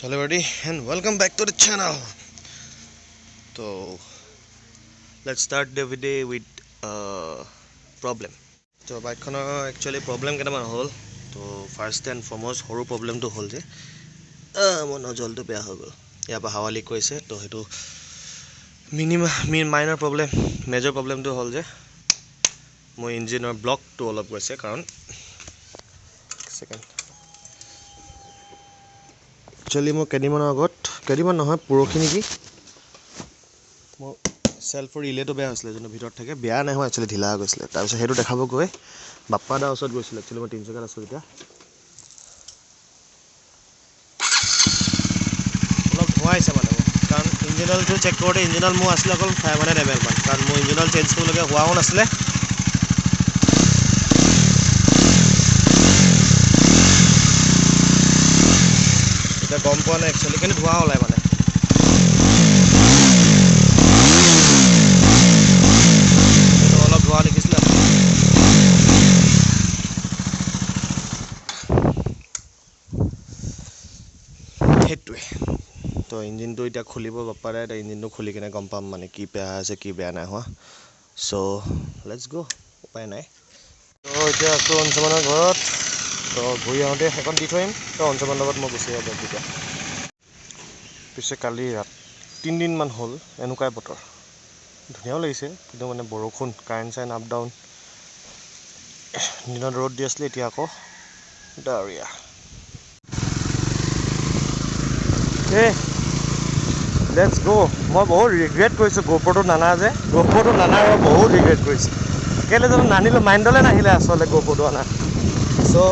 Hello everybody and welcome back to the channel. So let's start the video with problem. So bike khono actually problem ketaman hol. So first and foremost horu problem to hol je mon nojol to beya hogol. Ya pa hawa leak koise to hetu minor problem, major problem to hol je moi engine or block to olop koise karon second actually mo kediman agot kediman nohoy purokhini ki mo self relay to beya hosle jono bhitor thake beya nai hoy actually dhila goisle tar pise hetu dekhabo goy bappa da osot goisile actually mo 300 kan asu eta olop hoaise mane karon engine oil to check korte engine oil mo asle akol 500 ml man karon mo engine oil change korloge hoa hon asle এটা গম পোৱা নাই actually কেনে ধোৱা ওলাই মানে এটা অলপ ধোৱা দেখিছিল হেতুৱে তো ইঞ্জিনটো এটা খুলিব বাপাৰে এটা ইঞ্জিনটো খুলি কিনে গম পাম মানে কি বেয়া আছে কি বেয়া নাই হোৱা সো লেটস গো উপায় নাই তো এতিয়া আছো অঞ্চমানৰ ঘৰত তো ঘূৰি আহোঁতে এখন দি থৈম তো অঞ্চমান লগত মই গুচি যাব তেতিয়া পিছে কালি ৰাত 3 দিন মান হ'ল এনেকুৱাই বতৰ ধুনীয়াও লাগিছে কিন্তু মানে বৰষুণ কাৰেণ্ট চাইন আপ ডাউন দিনত ৰ'দ দি আছিলে এতিয়া আকৌ ডাৱৰীয়া লেটস গো মই বহুত ৰিগ্ৰেট কৰিছোঁ গোপ্ৰটো নানা যে গোপ্ৰটো নানাৰ বহুত ৰিগ্ৰেট কৰিছোঁ কেলে জানো নানিলো মাইণ্ডলে নাহিলে আচলতে গোপ্ৰটো আনা so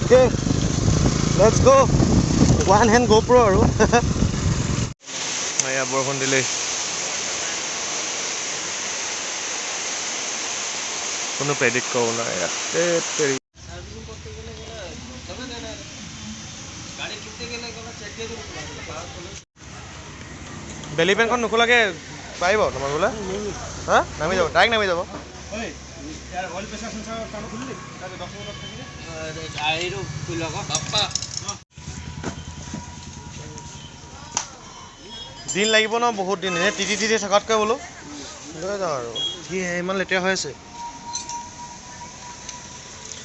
okay let's go one hand GoPro aru aya borkhon dile kono predict ko na ya teri gari kitte gele kono check kore belly pen kon nukolage paibo tomar bola ha nami jabo direct nami jabo oi यार oil pressure sensor कानो खुलले ताके 10 minute থাকিলে আইরো খুলগা বাপ্পা দিন লাগিব না বহুত দিন হে টিটি থাকাতকৈ বলো লৈ যাও আৰু কি ইমান লেটেয়া হৈ আছে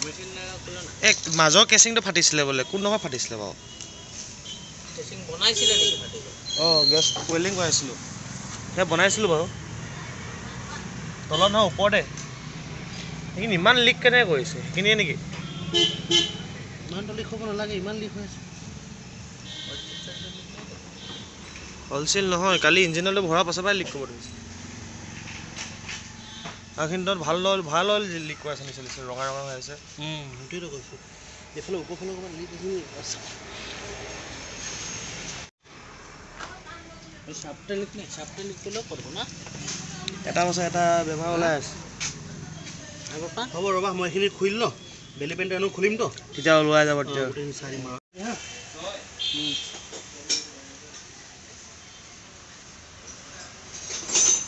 মেচিন খুলনা এক মাজৰ কেচিংটো ফাটিছিলে বলে কোন নহয় ফাটিছিলে বাও কেচিং বনাইছিলে নেকি ফাটিলে গেছ ওয়েল্ডিং কৰাইছিলো হে বনাইছিলো বাৰু তলত না ওপৰতে এইখিনি ইমান লিক কেনে কৰিছে কিনিয়ে নেকি ইমান লিক হ'ব নালাগে ইমান লিক হৈ আছে হলসেল নহয় কালি ইঞ্জিনলৈ ভৰা পাছৰ পৰা লিক কৰিব দিছে আখিনটোত ভাল লিক কৰা আছে নিচলিছে ৰঙা ৰঙা হৈ আছে হেতুইতো কৈছো এফালে উপফালে কোন লিক আছে এই সাপটা লিক কৰিলে কৰিব না এটা বছৰ এটা বেমাৰ ওলাই আছে বাপা হ'ব ৰবা মই এখিনি খুইল ন বেলি পেনটো এনো খুলিম তো তেতিয়া ওলাই যাব তেতিয়া সাৰি মাৰ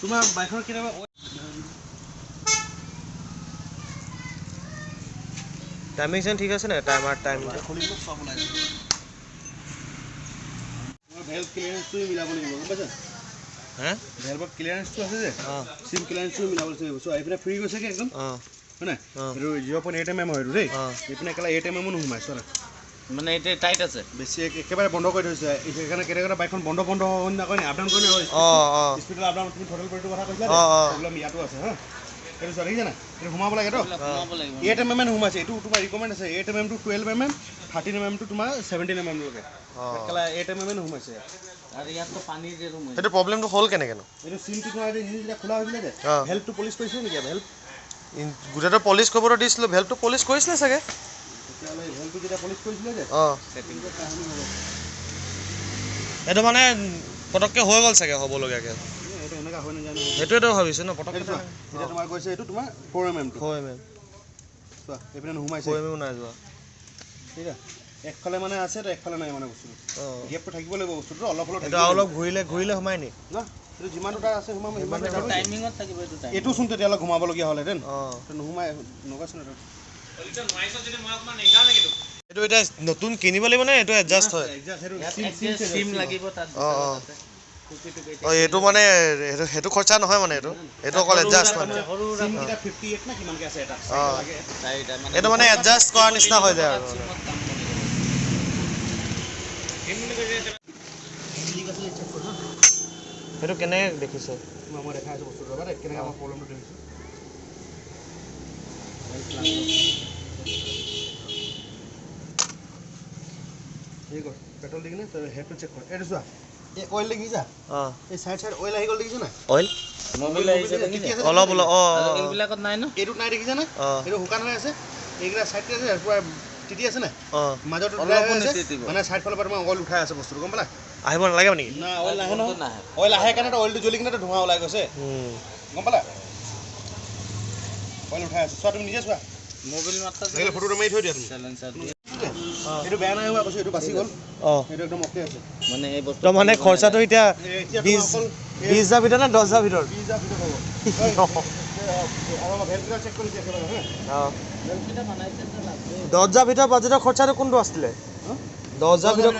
তোমাৰ বাইকৰ কিবা টাইমিং সেন ঠিক আছে না টাইমাৰ টাইম খুলিম সব ওলাই যাব মোৰ ভেলভ ক্লিয়াৰেন্সটো মিলাব লাগিব গম পাইছা হ্যাঁ ভেলভৰ ক্লিয়ারেন্সটো আছে যে সিম ক্লিয়ারেন্সটো মিলাব লাগিব সো আইফালে ফ্রি গৈছে কি একদম হয় না এটো 0.8 mm হয় ৰে ইপনে কলা 8 mm নো ঘুমাই সৰা মানে এটা টাইট আছে বেছি একেবাৰে বন্ধ কৰি থৈছে এখানে কেনেকা বাইকখন বন্ধ হয় না কই আপ ডাউন কৰি হয় স্পিড আপ ডাউন তুমি থ্ৰটল পৰিটো কথা কৈছিলা প্ৰবলেম ইয়াতো আছে হা এটো সৰি জানা এটো ঘুমাব লাগে তো ঘুমাব লাগিব 8 mm ঘুমাইছে এটো তোমাৰ ৰিকমেন্ড আছে 8 mm to 12 mm 13 mm to তোমাৰ 17 mm লগে কলা 8 mm ঘুমাইছে আৰু ইয়াত তো পানী যে ৰুম এটো প্ৰবলেমটো হল কেনে কেন এটো সিমটো তোমাৰ যে খোলা হৈছিলে যে ভেলভটো পলিশ কৰিছিল নেকি ভেলভ গুটাটো পলিশ কৰিব দিছিল ভেলভটো পলিশ কৰিছিল চাগে তেতিয়ালে ভেলভটো যেটা পলিশ কৰিছিল যে সেটিং কৰ কাহিনী হ'ব এটো মানে পটককে হৈ গল চাগে হ'ব লগিয়াকে এটো এনেকা হৈ না জানো এটোটো ভাবিছে ন পটককে এটা তোমাৰ কৈছে এটো তোমাৰ 4 mm টু 4 mm চোৱা এপিনে নুমাইছে 4 mm নাই যোৱা ঠিক আছে একফালে মানে আছে তো একফালে নাই মানে বস্তু গেপটো থাকিব লাগিব বস্তুটো অলপ এটা অলপ ঘুৰিলে হমাই নি না এটো যিমান দুটা আছে হুমাম ইমান টাইমিংত থাকিব এটো টাইম এটো শুনতে তেলা ঘুমাব লগিয়া হলে দেন তো নুহুমাই নগাছ না এটা নয়ছ যদি মই অকমান নেগা লাগে এইটো এটা নতুন কিনিব লাগিব নে এইটো এডজাস্ট হয় সিম লাগিব তাত এইটো মানে সেইটো খৰচা নহয় মানে এইটো অকল এডজাস্ট মানে সিম কিটা 58 না কিমানকে আছে এটা লাগে এইটো মানে এডজাস্ট কৰাৰ নিচিনা হৈ যায় আৰু সেইটো কেনে দেখিছে মই দেখা আছে বস্তু ৰবা কেনে আমাৰ প্ৰবলেমটো দেখিছো এই গো পেট্ৰোল দিগনে তো হেডটো চেক কৰ এটো চোৱা এই অয়েল দেখিছা এই সাইড অয়েল আহি গল দেখিছা না অয়েল মোবিল আহিছে দেখিছা অলপ এইবিলাকত নাই ন এটো নাই দেখিছা না এটো হুকান হৈ আছে এইগৰা সাইডতে আছে পুৰা টিটি আছে না মাজত মানে সাইড ফালৰ পৰা অয়েল উঠাই আছে বস্তু গম পালা আহিব নালাগে নেকি না অয়েল নাহে ন অয়েল আহে কাৰণে অয়েলটো জ্বলি কিনে ধোঁৱা ওলাই গৈছে গম পালা অয়েল উঠাই আছে চোৱা তুমি নিজে চোৱা মোবিল মাত্ৰা লাগিলে ফটোটো মাৰি থৈ দিয়া তুমি সাইলেন্সাৰ এটো বেয়া নাই হোৱা কৈছো এটো বাছি গল এটো একদম অকে আছে মানে এই বস্তু মানে খৰচাটো এতিয়া 20,000 ভিতৰত না 10,000 ভিতৰত 20,000 ভিতৰত হ'ব আৰু ভেলকিটা চেক কৰি দিয়া হা ভেলকিটা বনাইছে তো লাগবে 10,000 ভিতৰত বাজেটৰ খৰচাটো কোনটো আছিলে 10,000 ভিতৰত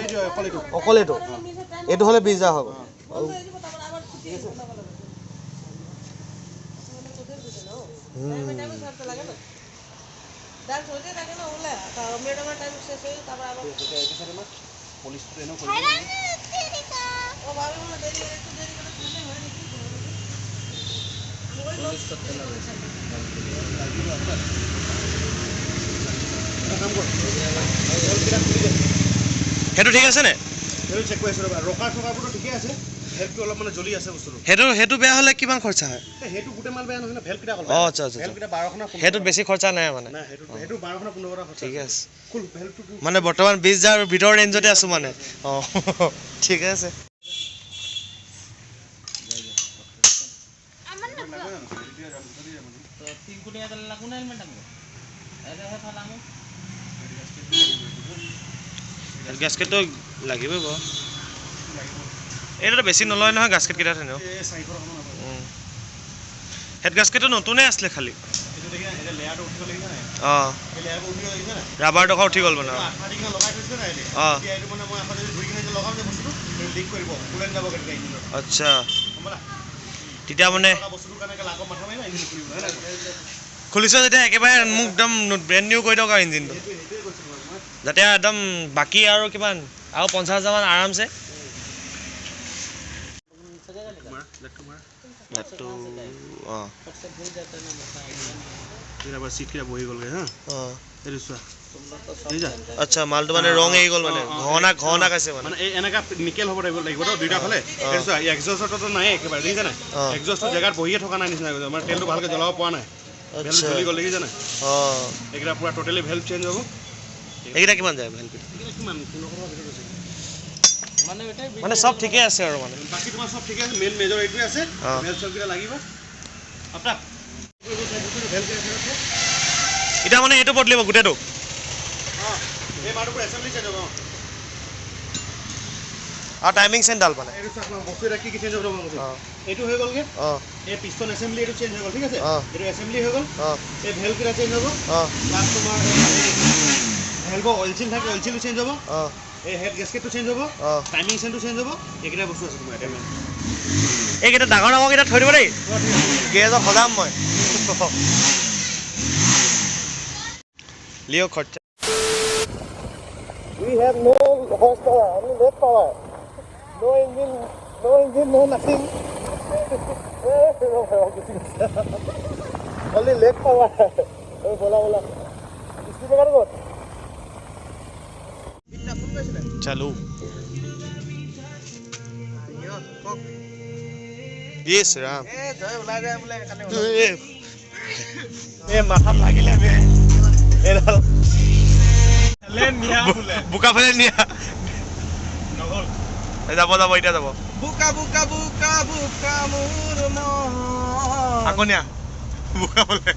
অকলেটো এইটো হলে 20,000 হ'ব डांस होते থাকে না ওলা তা মেডাম টাইম শেষ হই তারপর আবার এটা সাথে না পুলিশ ট্রেনও করে ও ভাবে মনে দেরি একটু দেরি করে শুনে হয় নাকি পুলিশ করতে লাগে কাম কর ভেলকিটা খুলি দে হেতু ঠিক আছে নে হেতু চেক কৰি ৰবা ৰকাৰ ঠকাৰটো ঠিকে আছে হেলটো অলপ মানে জ্বলি আছে বস্তুটো হেতু বেয়া হলে কিমান খৰচা হয় হেতু গুটে মাল বেয়া নহয় না ভেলকিটা কল আচ্ছা ভেলকিটা 12 খনা হেতু বেছি খৰচা নাই মানে না হেতু 12 খনা 15 খৰচা ঠিক আছে কুল ভেলটো মানে বৰ্তমান 20,000 ভিতৰ ৰেঞ্জতে আছো মানে ঠিক আছে তো 3 কোটি টাকা লাগু না হেলমেট আমি এরে হে ফালামু গ্যাসকেটটো লাগিবই বাৰু এটা বেছি নলয় নহয় গ্যাসকেট কিটা থেনো এই সাইফৰ সমান হ'ব হেড গ্যাসকেটটো নতুনে আসলে খালি এটো দেখি এটা লেয়াৰটো উঠি গল দেখিছা না এই লেয়াৰটো উঠি গল দেখিছা না ৰাবাৰ ডখা উঠি গল মানে আঠাৰি কিনা লগাই থৈছে না এতিয়া এটো মানে মই আঠাৰি ধুই কিনে লগাম যে বস্তুটো এই লিক কৰিব কুলেন যাব কেনে ইঞ্জিনৰ আচ্ছা हमला তেতিয়া মানে বস্তুটো কানে লাগো মাথা মাৰিবা ইঞ্জিন খুলিব না খুলিছে যেতিয়া একেবাৰে মোক একদম ব্ৰেন্ড নিউ কৰি দৰকাৰ ইঞ্জিনটো যাতে একদম বাকি আৰু কিমান আৰু 50,000 মান আৰামছে লেটটো सबसे भूल जाता ना मसा तेरा बस सीट के बही गल गे हां এটো চোৱা আচ্ছা মালটো মানে ৰং এই গল মানে ঘনা কাছে মানে এই এনেকা নিকেল হ'ব লাগিব তো দুইটা ফালে এটো চোৱা এক্সজষ্টটো নাই একেবাৰে দেখিছা না এক্সজষ্ট জায়গাত বহিয়ে থকা নাই নিচিনা মানে তেলটো ভালকে জ্বলাব পৰা নাই ভেল জ্বলি গল দেখিছা না একেটা পুৰা টোটালি ভেল চেঞ্জ হ'ব এইটা কিমান যায় ভেল কিমান 300 ভিতৰত আছে মানে সব ঠিকে আছে আৰু মানে বাকি তোমাৰ সব ঠিকে আছে মেইন মেজৰ এইটোৱে আছে ভেল সব কিটা লাগিব আপনা ভেল কিটা আছে এটা মানে এটো বদলিব গুটেটো এই মাৰটো পুৰা এসেম্বলি চেঞ্জ হ'ব আৰু টাইমিং চেণ্ডাল মানে এইটো চাকলা বস্তু ৰাখি কি চেঞ্জ হ'ব মতে এইটো হৈ গলগে এই পিস্টন এসেম্বলি এইটো চেঞ্জ হৈ গল ঠিক আছে এইটো এসেম্বলি হৈ গল এই ভেল কিটা চেঞ্জ হ'ব প্লাস তোমাৰ ভেলভ অইল চিল থাকে অইল চিলটো চেঞ্জ হ'ব এই হেড গ্যাসকেটটো চেঞ্জ হ'ব টাইমিং চেনটো চেঞ্জ হ'ব এইকেইটা বস্তু আছে তোমাৰ এটা এইকেইটা ডাঙৰ কেইটা থৈ দিব দেই গেৰেজত সজাম মই লিও খৰচা We have no horsepower, only leg power. No engine, no nothing. Only leg power. Oh, bola. Speed bar go. Itna full paise. Chalu. Yes, Ram. Jai ulai jay bole kane. মাথা লাগিলে বে এডাল বুকা ফেলে নিয়া নহল যাব এতিয়া যাব বুকা মোৰ মন আকৌ নিয়া বুকা ফেলে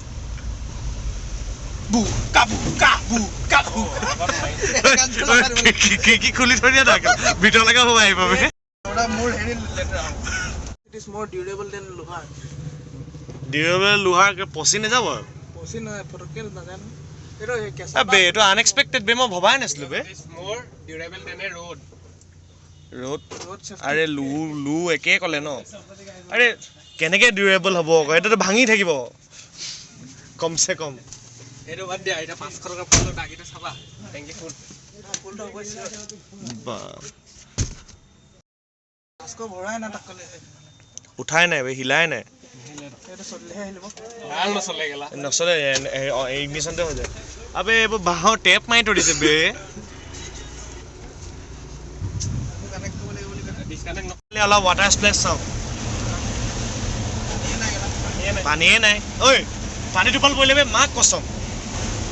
কি খুলি থৈ দিয়া থাকে ভিতৰলৈকে সোমাই আহিব ওটা মোৰ হেৰি লেটাৰ it is more durable than লোহাৰ ডিউৰেবল লোহাৰ পচি নাযাব পচি নহয় ফটককে নাজানো বে এইটো আনএক্সপেক্টেড বে মই ভবাই নাছিলো বে ৰোড আৰে লু একে ক'লে ন আৰে কেনেকে ডিউৰেবল হ'ব আকৌ এইটোতো ভাঙি থাকিব কমছে কম এইটো বাদ দিয়া এটা 500 টকা ফুলৰ দাগিটো চাবা টেংকি ফুল ফুলটো অৱশ্যে বা আস্কো ভৰাই না তাকলে উঠাই নাই বে হিলাই নাই এটা চললেহে আহিব ভাল নচলে গেলা নচলে ইগনিশনতে হৈ যায় আবে এইবোৰ বাহৰ টেপ মাৰি থৈ দিছে বে কানেক্ট কৰিব লাগিব বুলি ডিসকানেক্ট নহ'লে অলপ ৱাটাৰ স্প্লেছ চাওঁ পানীয়ে নাই ঐ পানী টোপাল পৰিলে বে মাক কচম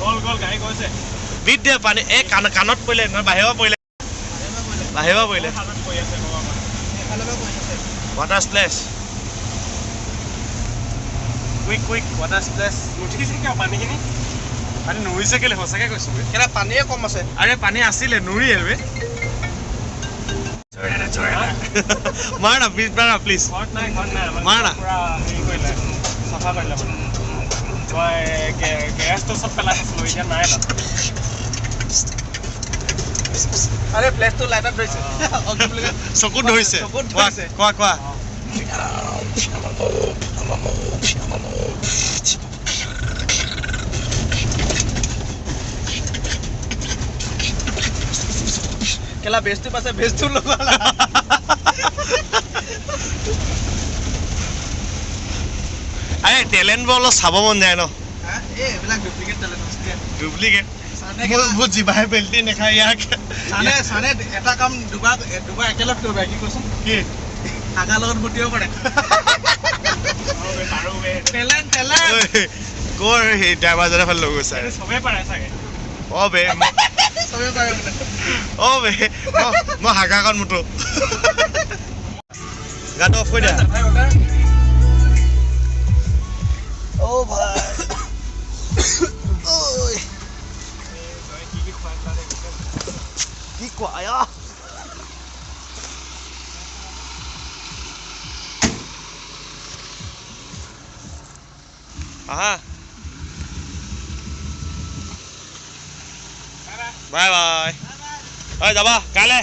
গল গল গাড়ী গৈছে বিট দে পানী এই কাণত পৰিলে নহয় বাহিৰৰ পৰিলে হালত কৈ আছে বাবা এফালেবা কৈ আছে water splash quick water splash উঠিছে কিয় পানীখিনি পানী নুৰিছে কেলে সঁচাকে কৈছো বে কেলা পানীয়ে কম আছে আৰে পানী আছিলে নুৰিয়ে বে মাৰ না প্লিজ ঘৰত নাই মাৰ না পুৰা হেৰি কৰিলে চাফা কৰিলে মানে মই গেছটো চব পেলাই আছিলোঁ এতিয়া নাই না আৰে ফ্লেছটো লাইটত ধৰিছে চকুত ধৰিছে চকুত ধৰিছে কোৱা কেলা বেছটো পাছে বেছটো লগালা আৰে টেলেণ্টবোৰ অলপ চাব মন যায় ন এইবিলাক ডুপ্লিকেট টেলেণ্ট আছে ডুপ্লিকেট মোৰ জিভাই বেল্টি নেখায় ইয়াক চানে এটা কাম দুবাৰ একেলগ কৰিব কি কৈছো কি আগা লগত মুতিব পাৰে টেলেণ্ট কৰ সেই ড্ৰাইভাৰজনে ফালে লৈ গৈছে চবেই পাৰে চাগে অ বে চবেই পাৰে মই হাগাকণ মুতো গাটো অফ কৰি দিয়া ও ভাই ওই কি কোৱা আয়া আহা বাই ঐ যাবা কাইলৈ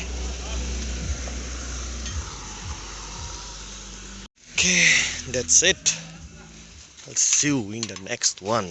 Okay, that's it. I'll see you in the next one.